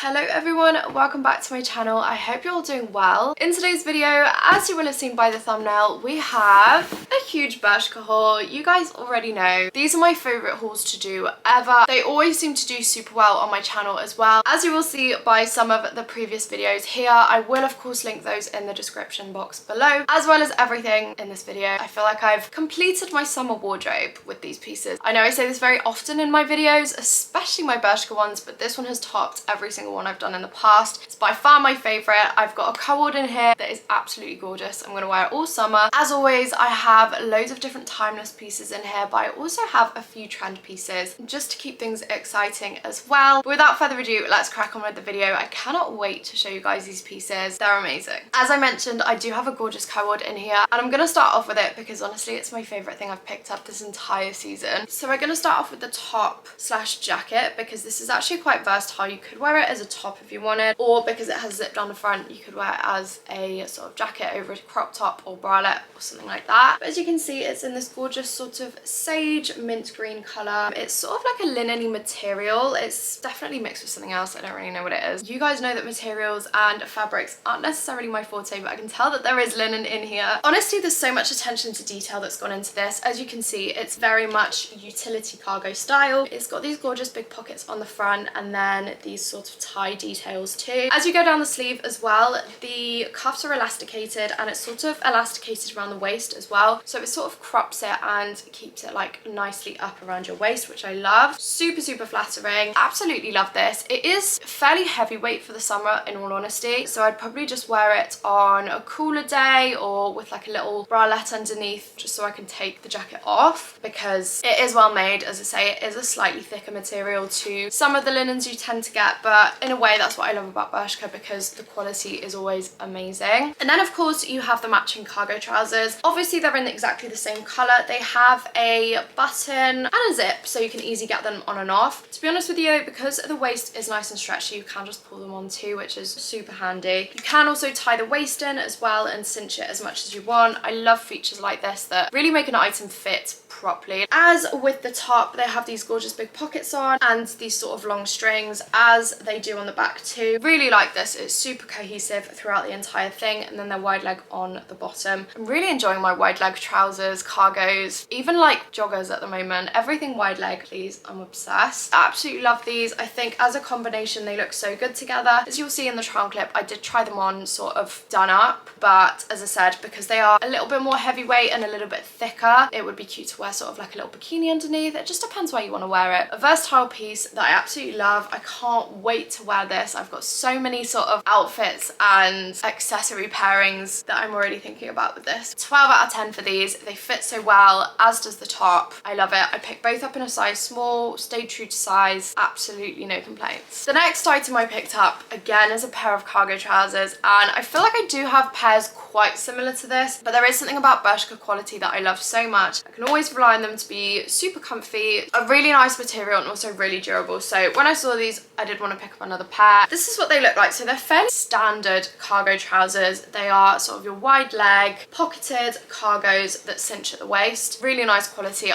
Hello everyone, welcome back to my channel. I hope you're all doing well. In today's video, as you will have seen by the thumbnail, we have a huge Bershka haul. You guys already know these are my favourite hauls to do ever. They always seem to do super well on my channel as well. As you will see by some of the previous videos here, I will of course link those in the description box below, as well as everything in this video. I feel like I've completed my summer wardrobe with these pieces. I know I say this very often in my videos, especially my Bershka ones, but this one has topped every single one I've done in the past. It's by far my favourite. I've got a coord in here that is absolutely gorgeous. I'm going to wear it all summer. As always, I have loads of different timeless pieces in here, but I also have a few trend pieces just to keep things exciting as well. But without further ado, let's crack on with the video. I cannot wait to show you guys these pieces. They're amazing. As I mentioned, I do have a gorgeous coord in here, and I'm going to start off with it because honestly it's my favourite thing I've picked up this entire season. So we're going to start off with the top slash jacket because this is actually quite versatile. You could wear it as a top if you wanted, or because it has zip down the front, you could wear it as a sort of jacket over a crop top or bralette or something like that. But as you can see, it's in this gorgeous sort of sage mint green colour. It's sort of like a linen-y material. It's definitely mixed with something else. I don't really know what it is. You guys know that materials and fabrics aren't necessarily my forte, but I can tell that there is linen in here. Honestly, there's so much attention to detail that's gone into this. As you can see, it's very much utility cargo style. It's got these gorgeous big pockets on the front and then these sort of tie details too. As you go down the sleeve as well, the cuffs are elasticated and it's sort of elasticated around the waist as well. So it sort of crops it and keeps it like nicely up around your waist, which I love. Super, super flattering. Absolutely love this. It is fairly heavyweight for the summer in all honesty. So I'd probably just wear it on a cooler day or with like a little bralette underneath just so I can take the jacket off because it is well made. As I say, it is a slightly thicker material to some of the linens you tend to get, but in a way that's what I love about Bershka because the quality is always amazing. And then of course you have the matching cargo trousers. Obviously they're in exactly the same colour. They have a button and a zip so you can easily get them on and off. To be honest with you, because the waist is nice and stretchy, you can just pull them on too, which is super handy. You can also tie the waist in as well and cinch it as much as you want. I love features like this that really make an item fit properly. As with the top, they have these gorgeous big pockets on and these sort of long strings as they do on the back too. Really like this. It's super cohesive throughout the entire thing, and then they're wide leg on the bottom. I'm really enjoying my wide leg trousers, cargos, even like joggers at the moment. Everything wide leg, please. I'm obsessed. I absolutely love these. I think as a combination they look so good together. As you'll see in the trial clip, I did try them on sort of done up, but as I said, because they are a little bit more heavyweight and a little bit thicker, it would be cute to wear sort of like a little bikini underneath. It just depends where you want to wear it. A versatile piece that I absolutely love. I can't wait to wear this. I've got so many sort of outfits and accessory pairings that I'm already thinking about with this. 12 out of 10 for these. They fit so well, as does the top. I love it. I picked both up in a size small, stayed true to size, absolutely no complaints. The next item I picked up again is a pair of cargo trousers, and I feel like I do have pairs quite similar to this, but there is something about Bershka quality that I love so much. I can always rely on them to be super comfy, a really nice material, and also really durable. So when I saw these, I did want to pick up another pair. This is what they look like. So they're fairly standard cargo trousers. They are sort of your wide leg, pocketed cargos that cinch at the waist. Really nice quality.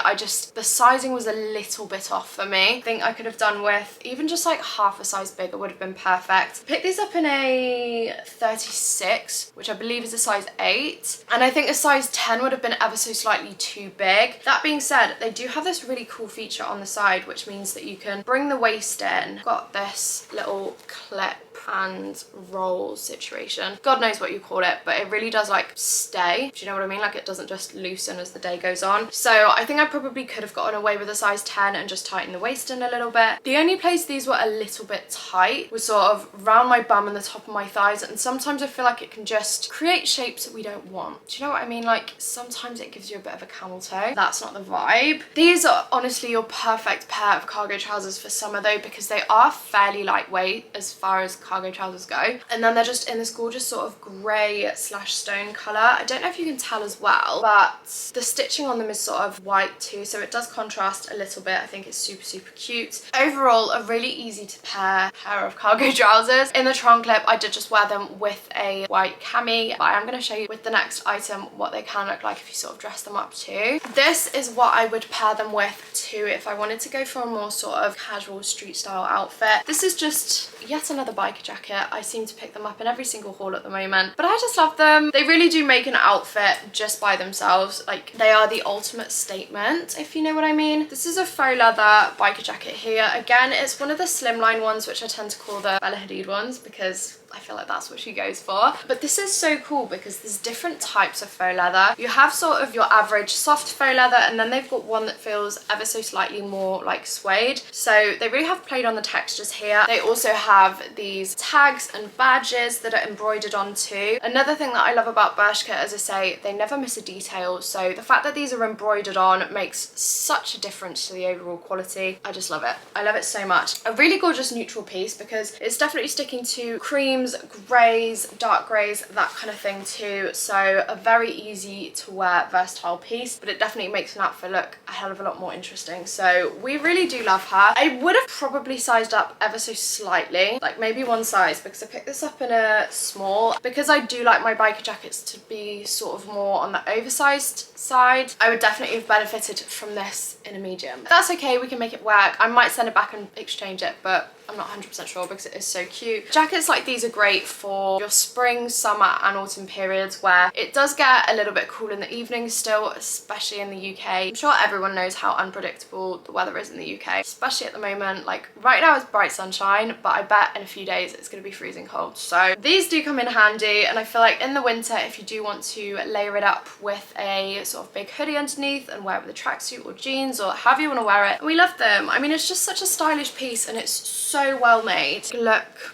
The sizing was a little bit off for me. I think I could have done with even just like half a size bigger would have been perfect. Picked these up in a 36, which I believe is a size 8. And I think a size 10 would have been ever so slightly too big. That being said, they do have this really cool feature on the side, which means that you can bring the waist in. Got this little clip and roll situation. God knows what you call it, but it really does like stay. Do you know what I mean? Like it doesn't just loosen as the day goes on. So I think I probably could have gotten away with a size 10 and just tightened the waist in a little bit. The only place these were a little bit tight was sort of round my bum and the top of my thighs, and sometimes I feel like it can just create shapes that we don't want. Do you know what I mean? Like sometimes it gives you a bit of a camel toe. That's not the vibe. These are honestly your perfect pair of cargo trousers for summer though, because they are fairly lightweight as far as cargo trousers go. And then they're just in this gorgeous sort of grey slash stone colour. I don't know if you can tell as well, but the stitching on them is sort of white too, so it does contrast a little bit. I think it's super, super cute. Overall, a really easy to pair of cargo trousers. In the trunk clip, I did just wear them with a white cami, but I am going to show you with the next item what they can look like if you sort of dress them up too. This is what I would pair them with too if I wanted to go for a more sort of casual street style outfit. This is just yet another biker jacket. I seem to pick them up in every single haul at the moment, but I just love them. They really do make an outfit just by themselves. Like, they are the ultimate statement, if you know what I mean. This is a faux leather biker jacket here. Again, it's one of the slimline ones, which I tend to call the Bella Hadid ones because I feel like that's what she goes for. But this is so cool because there's different types of faux leather. You have sort of your average soft faux leather, and then they've got one that feels ever so slightly more like suede. So they really have played on the textures here. They also have these tags and badges that are embroidered onto. Another thing that I love about Bershka, as I say, they never miss a detail. So the fact that these are embroidered on makes such a difference to the overall quality. I just love it. I love it so much. A really gorgeous neutral piece because it's definitely sticking to creams, greys, dark greys, that kind of thing too. So a very easy to wear, versatile piece, but it definitely makes an outfit look a hell of a lot more interesting. So we really do love her. I would have probably sized up ever so slightly, like maybe one size, because I picked this up in a small because I do like my biker jackets to be sort of more on the oversized side. I would definitely have benefited from this in a medium. That's okay, we can make it work. I might send it back and exchange it, but I'm not 100% sure because it is so cute. Jackets like these are great for your spring, summer and autumn periods where it does get a little bit cool in the evenings still, especially in the UK. I'm sure everyone knows how unpredictable the weather is in the UK, especially at the moment. Like right now it's bright sunshine, but I bet in a few days it's going to be freezing cold. So these do come in handy, and I feel like in the winter, if you do want to layer it up with a sort of big hoodie underneath and wear it with a tracksuit or jeans or however you want to wear it, we love them. I mean, it's just such a stylish piece and it's so well made. Look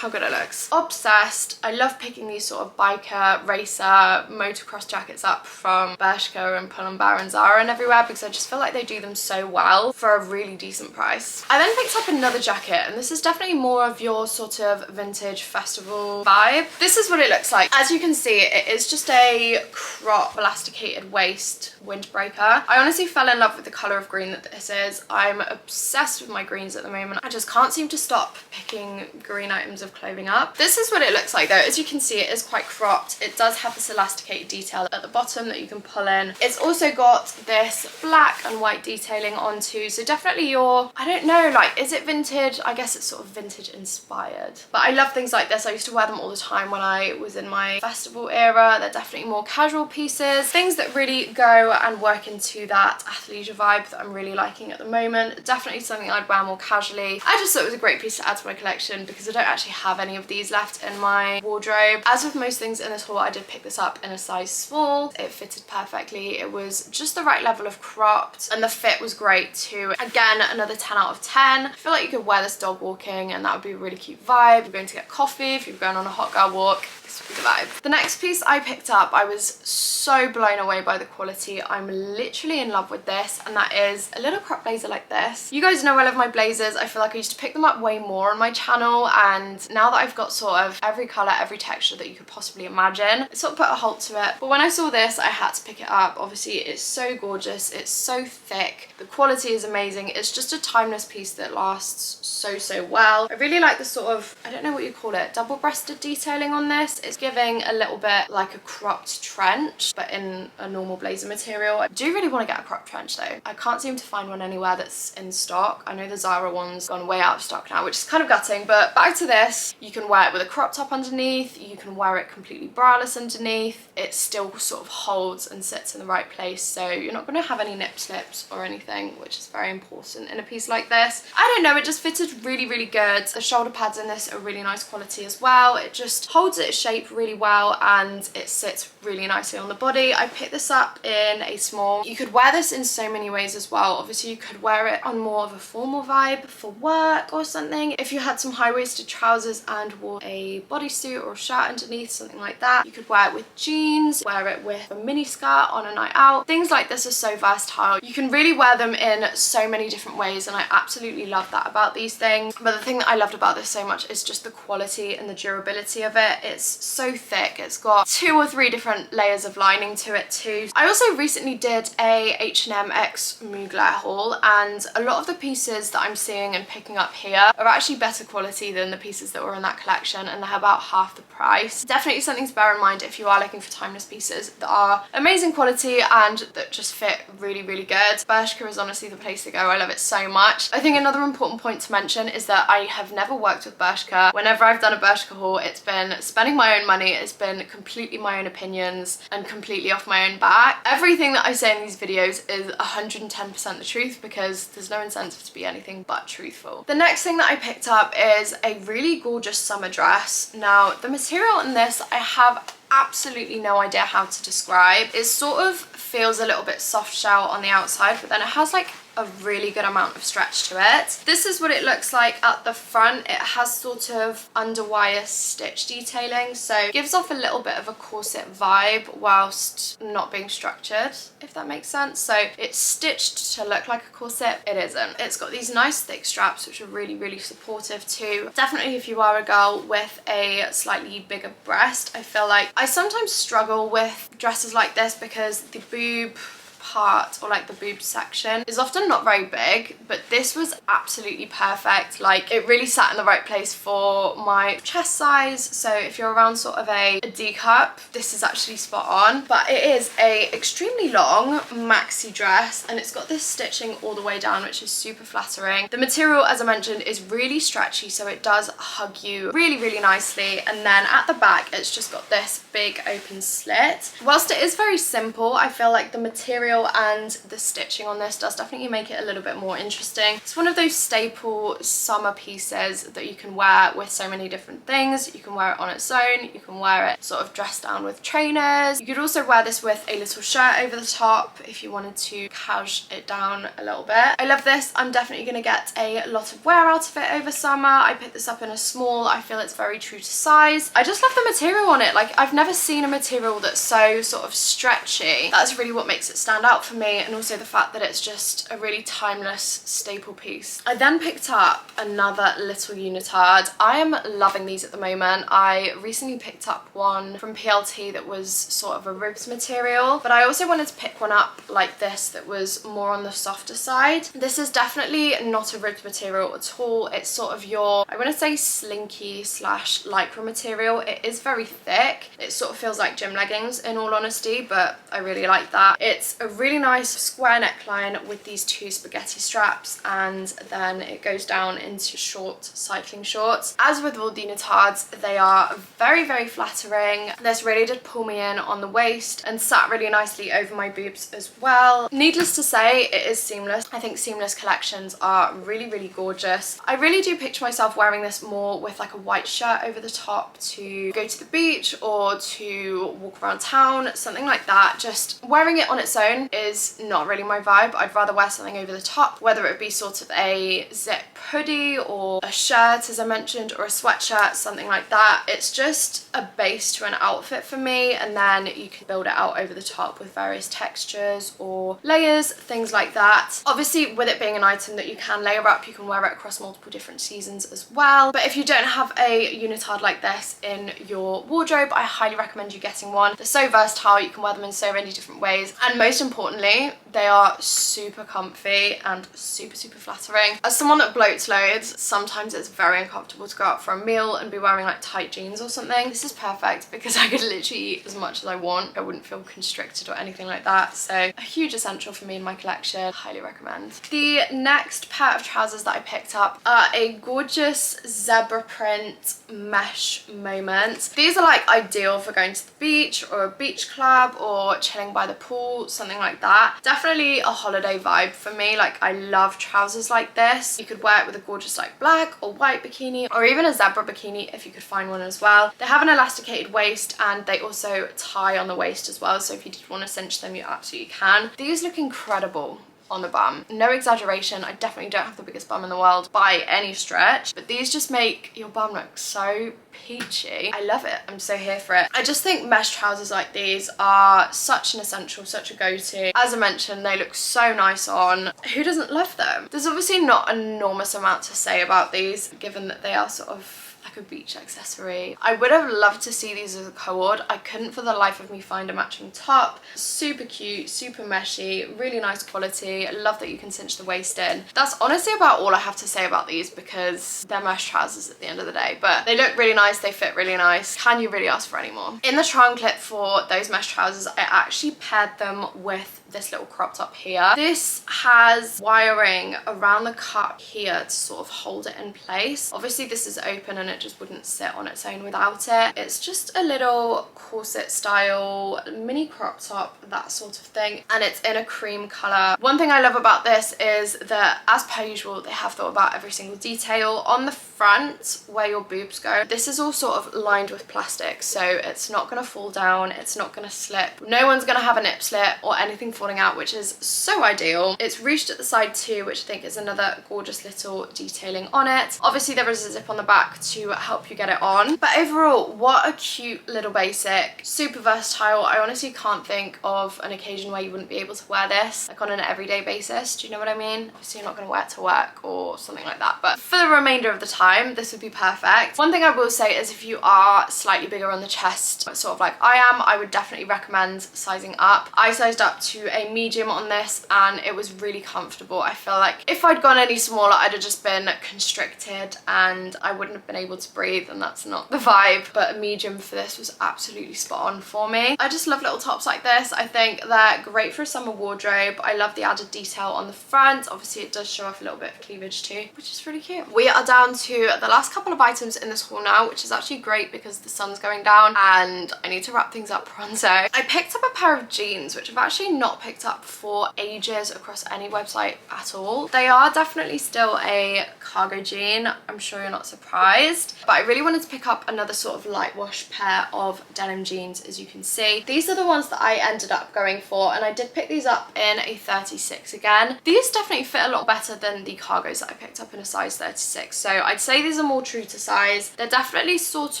how good it looks. Obsessed. I love picking these sort of biker, racer, motocross jackets up from Bershka and Pull & Bear and Zara and everywhere because I just feel like they do them so well for a really decent price. I then picked up another jacket, and this is definitely more of your sort of vintage festival vibe. This is what it looks like. As you can see, it is just a crop elasticated waist windbreaker. I honestly fell in love with the colour of green that this is. I'm obsessed with my greens at the moment. I just can't seem to stop picking green items of clothing up. This is what it looks like though. As you can see, it is quite cropped. It does have this elasticated detail at the bottom that you can pull in. It's also got this black and white detailing onto, so definitely your, I don't know, like, is it vintage? I guess it's sort of vintage inspired. But I love things like this. I used to wear them all the time when I was in my festival era. They're definitely more casual pieces, things that really go and work into that athleisure vibe that I'm really liking at the moment. Definitely something I'd wear more casually. I just thought it was a great piece to add to my collection because I don't actually have any of these left in my wardrobe. As with most things in this haul, I did pick this up in a size small. It fitted perfectly. It was just the right level of cropped and the fit was great too. Again, another 10 out of 10. I feel like you could wear this dog walking and that would be a really cute vibe. If you're going to get coffee, if you're going on a hot girl walk, this would be the vibe. The next piece I picked up, I was so blown away by the quality. I'm literally in love with this, and that is a little crop blazer like this. You guys know I love my blazers. I feel like I used to pick them up way more on my channel, and now that I've got sort of every colour, every texture that you could possibly imagine, it sort of put a halt to it. But when I saw this, I had to pick it up. Obviously, it's so gorgeous. It's so thick. The quality is amazing. It's just a timeless piece that lasts so well. I really like the sort of, I don't know what you call it, double-breasted detailing on this. It's giving a little bit like a cropped trench, but in a normal blazer material. I do really want to get a cropped trench though. I can't seem to find one anywhere that's in stock. I know the Zara one's gone way out of stock now, which is kind of gutting, but back to this. You can wear it with a crop top underneath. You can wear it completely braless underneath. It still sort of holds and sits in the right place, so you're not going to have any nip slips or anything, which is very important in a piece like this. I don't know, it just fitted really good. The shoulder pads in this are really nice quality as well. It just holds its shape really well and it sits really nicely on the body. I picked this up in a small. You could wear this in so many ways as well. Obviously you could wear it on more of a formal vibe for work or something. If you had some high-waisted trousers trousers and wore a bodysuit or a shirt underneath, something like that. You could wear it with jeans, wear it with a mini skirt on a night out. Things like this are so versatile. You can really wear them in so many different ways, and I absolutely love that about these things. But the thing that I loved about this so much is just the quality and the durability of it. It's so thick. It's got 2 or 3 different layers of lining to it too. I also recently did a H&M X Mugler haul, and a lot of the pieces that I'm seeing and picking up here are actually better quality than the pieces that were in that collection, and they're about half the price. Definitely something to bear in mind if you are looking for timeless pieces that are amazing quality and that just fit really, really good. Bershka is honestly the place to go. I love it so much. I think another important point to mention is that I have never worked with Bershka. Whenever I've done a Bershka haul, it's been spending my own money, it's been completely my own opinions and completely off my own back. Everything that I say in these videos is 110% the truth, because there's no incentive to be anything but truthful. The next thing that I picked up is a really gorgeous summer dress. Now, the material in this I have absolutely no idea how to describe. It sort of feels a little bit soft shell on the outside, but then it has like a really good amount of stretch to it. This is what it looks like at the front. It has sort of underwire stitch detailing, so it gives off a little bit of a corset vibe whilst not being structured, if that makes sense. So it's stitched to look like a corset. It isn't. It's got these nice thick straps which are really, really supportive too. Definitely if you are a girl with a slightly bigger breast, I feel like I sometimes struggle with dresses like this because the boob part, or like the boob section, is often not very big, but this was absolutely perfect. Like, it really sat in the right place for my chest size. So if you're around sort of a D cup, this is actually spot on. But it is a extremely long maxi dress, and it's got this stitching all the way down, which is super flattering. The material, as I mentioned, is really stretchy, so it does hug you really, really nicely. And then at the back, it's just got this big open slit. Whilst it is very simple, I feel like the material and the stitching on this does definitely make it a little bit more interesting. It's one of those staple summer pieces that you can wear with so many different things. You can wear it on its own, you can wear it sort of dressed down with trainers. You could also wear this with a little shirt over the top if you wanted to cash it down a little bit. I love this. I'm definitely going to get a lot of wear out of it over summer. I picked this up in a small. I feel it's very true to size. I just love the material on it. Like, I've never seen a material that's so sort of stretchy. That's really what makes it stand out for me, and also the fact that it's just a really timeless staple piece. I then picked up another little unitard. I am loving these at the moment. I recently picked up one from PLT that was sort of a ribs material, but I also wanted to pick one up like this that was more on the softer side. This is definitely not a ribs material at all. It's sort of your, I want to say, slinky slash lycra material. It is very thick. It sort of feels like gym leggings in all honesty, but I really like that. It's a really nice square neckline with these 2 spaghetti straps, and then it goes down into short cycling shorts. As with all the unitards, they are very, very flattering. This really did pull me in on the waist and sat really nicely over my boobs as well. Needless to say, it is seamless. I think seamless collections are really, really gorgeous. I really do picture myself wearing this more with like a white shirt over the top to go to the beach or to walk around town, something like that. Just wearing it on its own is not really my vibe. I'd rather wear something over the top, whether it be sort of a zip hoodie or a shirt, as I mentioned, or a sweatshirt, something like that. It's just a base to an outfit for me, and then you can build it out over the top with various textures or layers, things like that. Obviously, with it being an item that you can layer up, you can wear it across multiple different seasons as well. But if you don't have a unitard like this in your wardrobe, I highly recommend you getting one. They're so versatile, you can wear them in so many different ways, and most importantly, they are super comfy and super, super flattering. As someone that bloats loads, sometimes it's very uncomfortable to go out for a meal and be wearing like tight jeans or something. This is perfect because I could literally eat as much as I want. I wouldn't feel constricted or anything like that. So a huge essential for me in my collection. Highly recommend. The next pair of trousers that I picked up are a gorgeous zebra print mesh moment. These are like ideal for going to the beach or a beach club or chilling by the pool, something like that. Definitely a holiday vibe for me. Like, I love trousers like this. You could wear it with a gorgeous like black or white bikini, or even a zebra bikini if you could find one as well. They have an elasticated waist, and they also tie on the waist as well, so if you did want to cinch them, you absolutely can. These look incredible on the bum. No exaggeration, I definitely don't have the biggest bum in the world by any stretch, but these just make your bum look so peachy. I love it. I'm so here for it. I just think mesh trousers like these are such an essential, such a go-to. As I mentioned, they look so nice on. Who doesn't love them? There's obviously not an enormous amount to say about these, given that they are sort of like a beach accessory. I would have loved to see these as a coord. I couldn't for the life of me find a matching top. Super cute, super meshy, really nice quality. I love that you can cinch the waist in. That's honestly about all I have to say about these, because they're mesh trousers at the end of the day, but they look really nice, they fit really nice. Can you really ask for any more? In the trial clip for those mesh trousers, I actually paired them with this little crop top here. This has wiring around the cup here to sort of hold it in place. Obviously this is open and it just wouldn't sit on its own without it. It's just a little corset style mini crop top, that sort of thing, and it's in a cream color. One thing I love about this is that, as per usual, they have thought about every single detail. On the front where your boobs go, this is all sort of lined with plastic, so it's not going to fall down, it's not going to slip, no one's going to have a nip slip or anything falling out, which is so ideal. It's ruched at the side too, which I think is another gorgeous little detailing on it. Obviously there is a zip on the back to help you get it on, but overall, what a cute little basic, super versatile. I honestly can't think of an occasion where you wouldn't be able to wear this, like on an everyday basis. Do you know what I mean? Obviously you're not going to wear it to work or something like that, but for the remainder of the time this would be perfect. One thing I will say is, if you are slightly bigger on the chest, sort of like I am, I would definitely recommend sizing up. I sized up to a medium on this and it was really comfortable. I feel like if I'd gone any smaller I'd have just been constricted and I wouldn't have been able to breathe, and that's not the vibe, but a medium for this was absolutely spot on for me. I just love little tops like this. I think they're great for a summer wardrobe. I love the added detail on the front. Obviously it does show off a little bit of cleavage too, which is really cute. We are down to the last couple of items in this haul now, which is actually great because the sun's going down and I need to wrap things up pronto. I picked up a pair of jeans, which I've actually not picked up for ages across any website at all. They are definitely still a cargo jean, I'm sure you're not surprised, but I really wanted to pick up another sort of light wash pair of denim jeans. As you can see, these are the ones that I ended up going for, and I did pick these up in a 36 again. These definitely fit a lot better than the cargos that I picked up in a size 36, so I'd say these are more true to size. They're definitely sort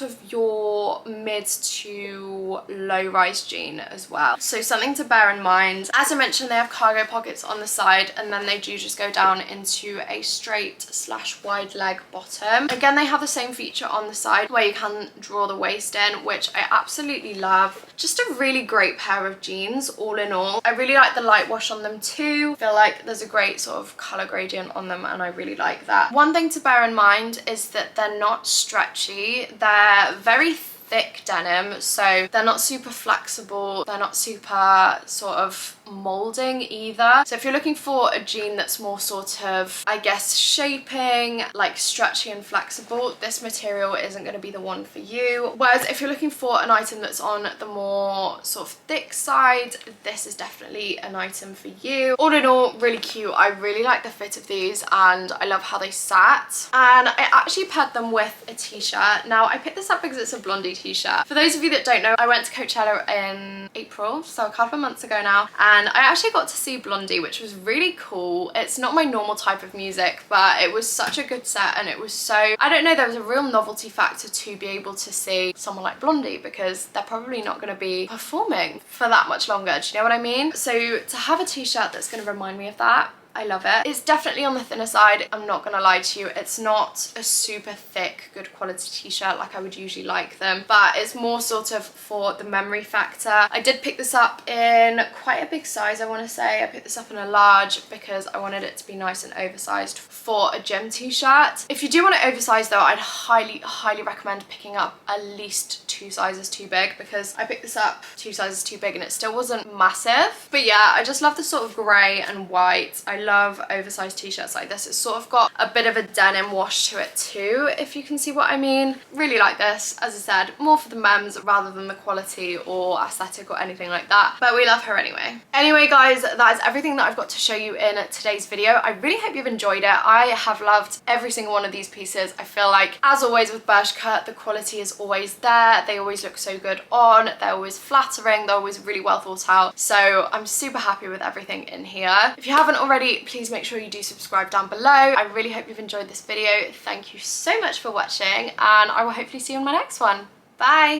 of your mid to low rise jean as well, so something to bear in mind. As I mentioned, they have cargo pockets on the side and then they do just go down into a straight slash wide leg bottom. Again, they have the same feature on the side where you can draw the waist in, which I absolutely love. Just a really great pair of jeans all in all. I really like the light wash on them too. I feel like there's a great sort of color gradient on them and I really like that. One thing to bear in mind is that they're not stretchy. They're very thick denim, so they're not super flexible, they're not super sort of molding either. So if you're looking for a jean that's more sort of, I guess, shaping, like stretchy and flexible, this material isn't going to be the one for you. Whereas if you're looking for an item that's on the more sort of thick side, this is definitely an item for you. All in all, really cute. I really like the fit of these and I love how they sat. And I actually paired them with a t-shirt. Now I picked this up because it's a blondie t-shirt. For those of you that don't know, I went to Coachella in April, so a couple of months ago now, and I actually got to see Blondie, which was really cool. It's not my normal type of music, but it was such a good set and it was so, I don't know, there was a real novelty factor to be able to see someone like Blondie, because they're probably not going to be performing for that much longer, do you know what I mean? So to have a t-shirt that's going to remind me of that, I love it. It's definitely on the thinner side, I'm not gonna lie to you. It's not a super thick, good quality t-shirt like I would usually like them, but it's more sort of for the memory factor. I did pick this up in quite a big size, I want to say. I picked this up in a large because I wanted it to be nice and oversized for a gym t-shirt. If you do want it oversized though, I'd highly recommend picking up at least 2 sizes too big, because I picked this up 2 sizes too big and it still wasn't massive. But yeah, I just love the sort of grey and white. I love oversized t-shirts like this. It's sort of got a bit of a denim wash to it too, if you can see what I mean. Really like this. As I said, more for the mems rather than the quality or aesthetic or anything like that, but we love her anyway. Anyway guys, that is everything that I've got to show you in today's video. I really hope you've enjoyed it. I have loved every single one of these pieces. I feel like, as always with Bershka, the quality is always there. They always look so good on. They're always flattering. They're always really well thought out. So I'm super happy with everything in here. If you haven't already, please make sure you do subscribe down below. I really hope you've enjoyed this video. Thank you so much for watching, and I will hopefully see you in my next one. Bye!